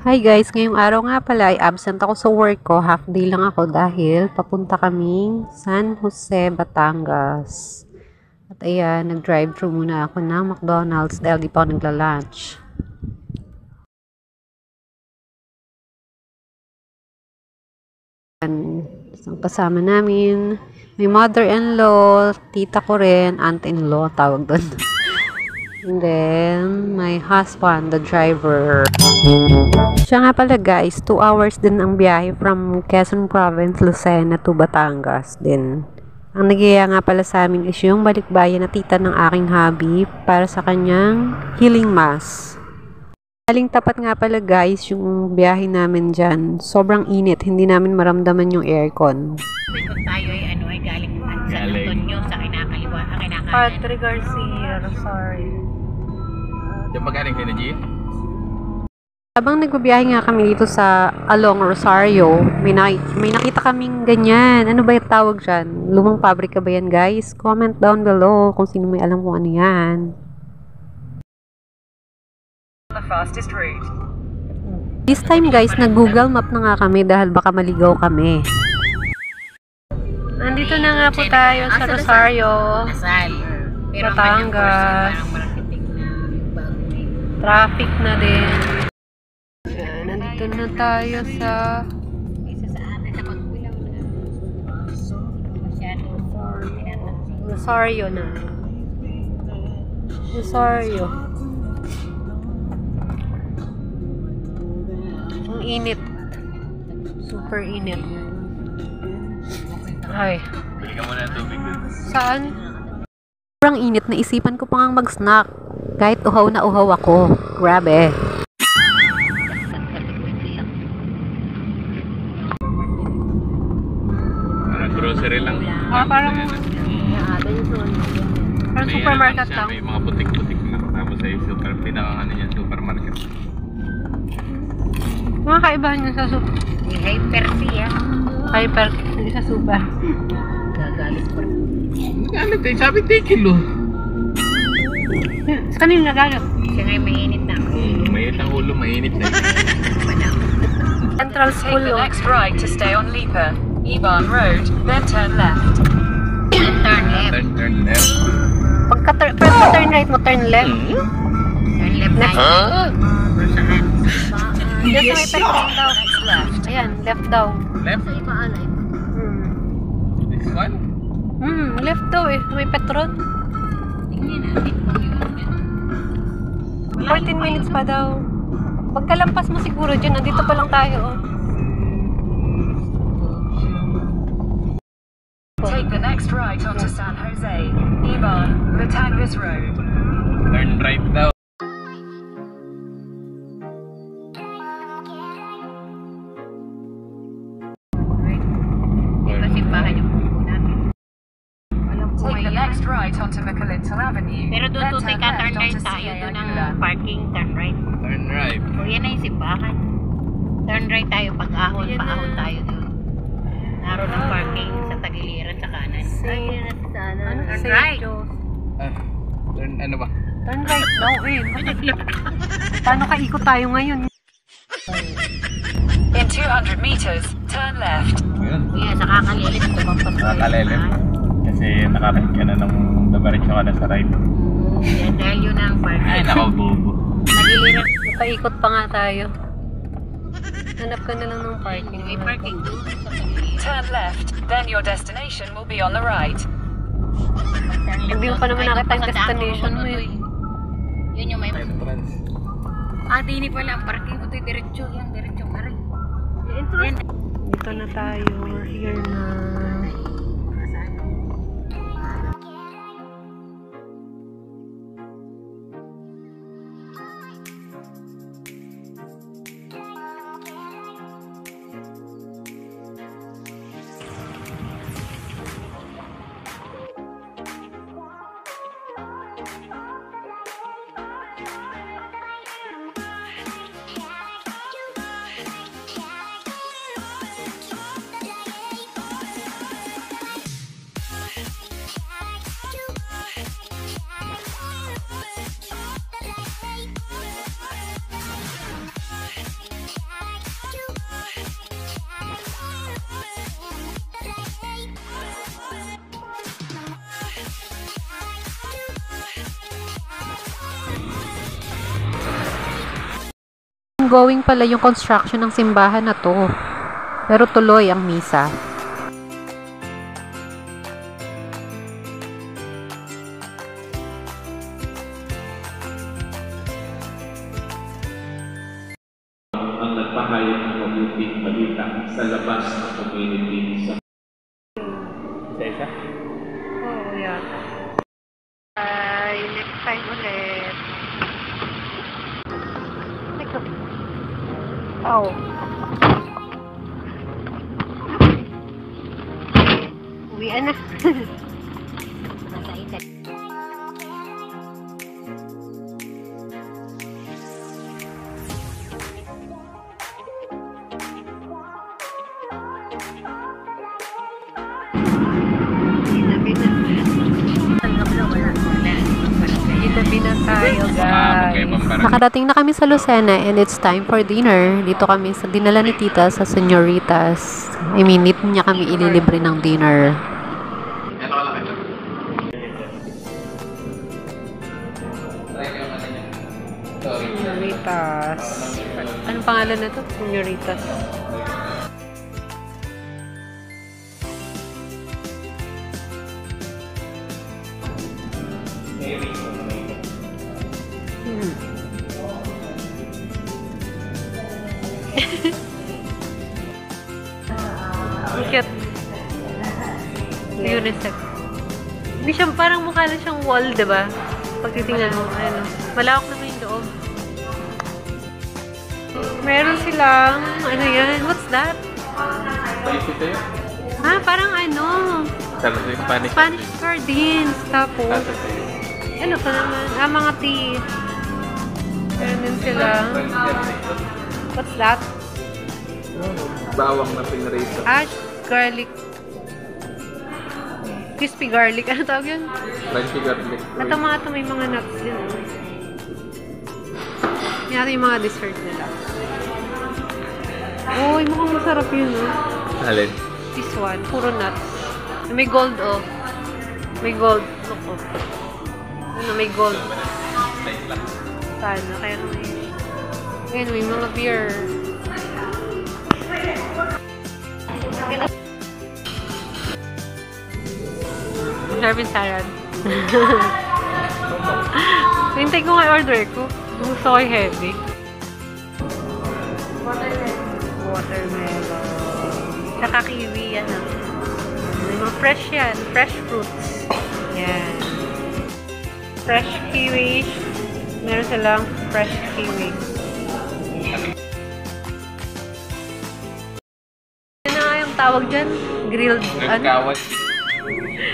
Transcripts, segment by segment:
Hi guys, ngayong araw nga pala ay absent ako sa work ko. Half day lang ako dahil papunta kaming San Jose, Batangas. At ayan, nag-drive-thru muna ako ng McDonald's dahil di pa ako nagla-lunch. Ang kasama namin, may mother-in-law, tita ko rin, aunt-in-law, tawag doon. And then, my husband, the driver. Siya nga pala guys, 2 hours din ang biyahe from Quezon Province, Lucena to Batangas din. Ang nagyaya nga pala sa amin is yung balikbayan na tita ng aking hubby para sa kanyang healing mass. Galing tapat nga pala guys yung biyahe namin dyan. Sobrang init, hindi namin maramdaman yung aircon. Kung tayo ay galing San Antonio sa kinakaliwa, kinakanan. Padre Garcia, sorry. Diyan ba galing kayo na G? Habang nagbabiyahe nga kami dito sa along Rosario, may nakita kaming ganyan. Ano ba yung tawag dyan? Lumang pabrika ba yan guys? Comment down below kung sino may alam kung ano yan. The fastest route. This time guys, nag-Google Map na nga kami dahil baka maligaw kami. Nandito na nga po tayo sa Rosario, Lasal. Pero Batangas. parang marketing na bago eh. Traffic na din. Ayan, nandito na tayo sa Isa sa atin sa pagbilang na masyado Rosario na. Rosario. Ang init. Super init. Ay. Bili ka muna ng tubig dun. Saan? Sobrang init, naisipan ko pa nga mag-snack. Kahit uhaw na uhaw ako. Grabe. Parang grocery lang. Parang May supermarket ano siya, lang. May mga butik-butik na. Tapos ay pinakang niya, supermarket. Mga kaibahan yun sa super. may hyper siya. Hyper. Hindi sa super. Gagalit pa rin. Galit eh, sabi 10 kilo. Sa kanino nagalit? Siya ngayon mainit na. Mainit ang ulo, mainit na. Central Take School the yun. next right to stay on Lipa, Iban Road, then turn left. Turn left. Turn left. Pagka-turn right mo, turn left. Turn left tayo. Saan? Diyan sa may petrol daw. Next left. Ayan, left daw. Left? This one? Left daw eh. May petrol. Tingnan natin kung yun. 14 minutes pa daw. Pagkalampas mo siguro dyan, nandito pa lang tayo. Oh. Take the next right onto San Jose, Iban, Batangas Road. Turn right daw. Di ba simbahan yung pupo natin? Alam ko Take the ngayon. next right onto McClinton Avenue. Pero doon then tutoy turn ka, left turn right onto tayo doon ang Ciudad. parking, turn right. Turn right. So yan na yung simbahan. Turn right tayo, pag-ahon, paahon tayo doon. Naroon ang parking sa tagiliran sa kanan. Ano? Turn St. right. Joseph. Turn ano ba? Turn right daw eh. Paano kaikot tayo ngayon? In 200 meters, turn left. Yun. Kaya sa kakalilit, tumampas ko. Nakakalilit. Kasi nakarating ka na nung dabaritso ka na sa right. Yan, dahil yun ang parking. Ay, nakabobo. Tagiliran. Nakaikot pa nga tayo. Hanap ka na lang ng parking. May parking doon sa tagiliran. Turn left, then your destination will be on the right. Hindi mo pa naman nakita yung destination mo eh. Yun yung may... Entrance. Ah, di pala ang parking ko. Ito'y diretso. Yan, diretso ka rin. Yan. Dito na tayo. We're here na. ongoing pala yung construction ng simbahan na to. Pero tuloy ang misa. Ang nagpahayag ng mabuting balita sa labas ng community sa Isa-isa? Oo, yata. Bye! Next time ulit. Oh. Uwian na. Ginabi na tayo, guys. Nakadating na kami sa Lucena and it's time for dinner. Dito kami sa dinala ni Tita sa Señoritas. I mean, dito niya kami ililibre ng dinner. Señoritas. Anong pangalan na to? Señoritas. Cute. Unisex. Hindi siya, parang mukha lang siyang wall, diba? Pag titingnan mo, ano, malawak naman yung loob. Meron silang, ano yan? What's that? Spicy tayo? Ha? Parang ano? Sabi sa Spanish. Spanish sardines. Tapos, Asa sa'yo. ano pa naman? Mga tea. Meron din sila. What's that? Bawang na pinarito. Garlic. Crispy garlic. Ano tawag yun? Crunchy garlic. Ito mga ito may mga nuts din. Yan yung mga dessert nila. Uy, mukhang masarap yun, oh. Alin? This one, puro nuts. May gold, oh. May gold. Look, oh. Ano, may gold. Sana, kaya may... Ayan, may mga beer. Serving salad. Hintay ko nga order ko. Gusto ko yung heavy. Watermelon. Tsaka kiwi, yan ah. May mga fresh yan. Fresh fruits. Yan. Fresh kiwi. Meron silang fresh kiwi. Ano nga yung tawag dyan? Grilled, ano? Nagkawat.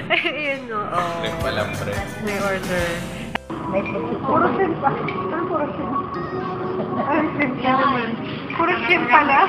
Ayun, oo. Nagpalambre. May order. Puro shrimp pa. Ano puro shrimp? Ano shrimp ka naman? Puro shrimp pala.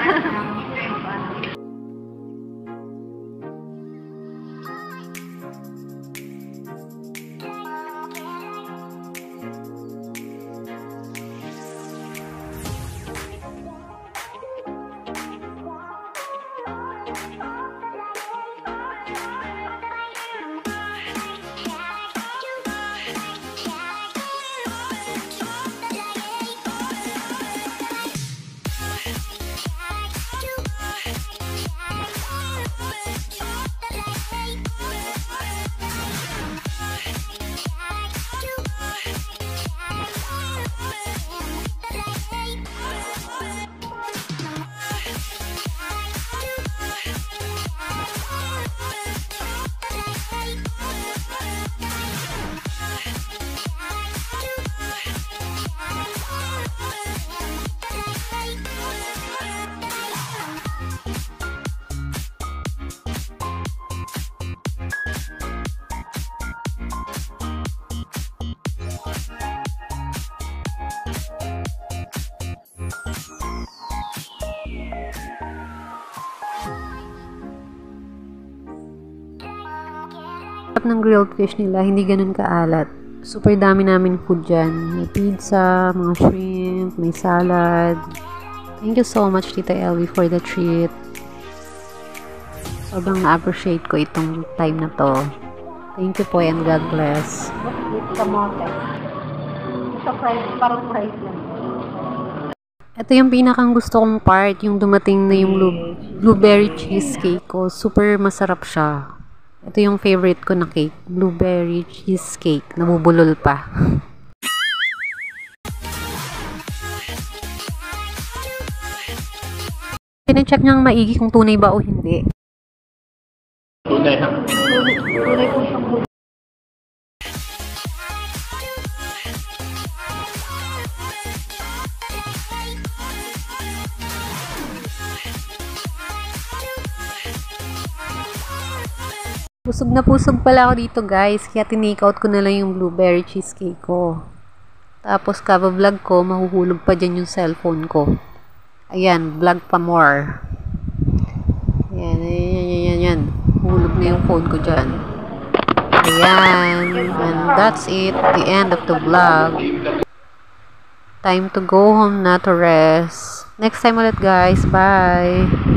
Ng grilled fish nila, hindi ganun kaalat. Super dami namin food dyan. May pizza, mga shrimp, may salad. Thank you so much, Tita Elvie, for the treat. Sobrang na-appreciate ko itong time na to. Thank you po and God bless. With kamote. Sa price, parang price lang. Ito yung pinakang gusto kong part, yung dumating na yung blueberry cheesecake ko. Super masarap siya. Ito yung favorite ko na cake, blueberry cheesecake. Nabubulol pa. Pina-check niyang maigi kung tunay ba o hindi. Tunay ha? Tunay po siyang pusog pala ako dito guys, kaya tinake out ko na lang yung blueberry cheesecake ko. Tapos kaba-vlog ko, mahuhulog pa dyan yung cellphone ko. Ayan, vlog pa more. Ayan. Hulog na yung phone ko dyan. Ayan, and that's it, the end of the vlog. Time to go home na to rest. Next time ulit guys, bye!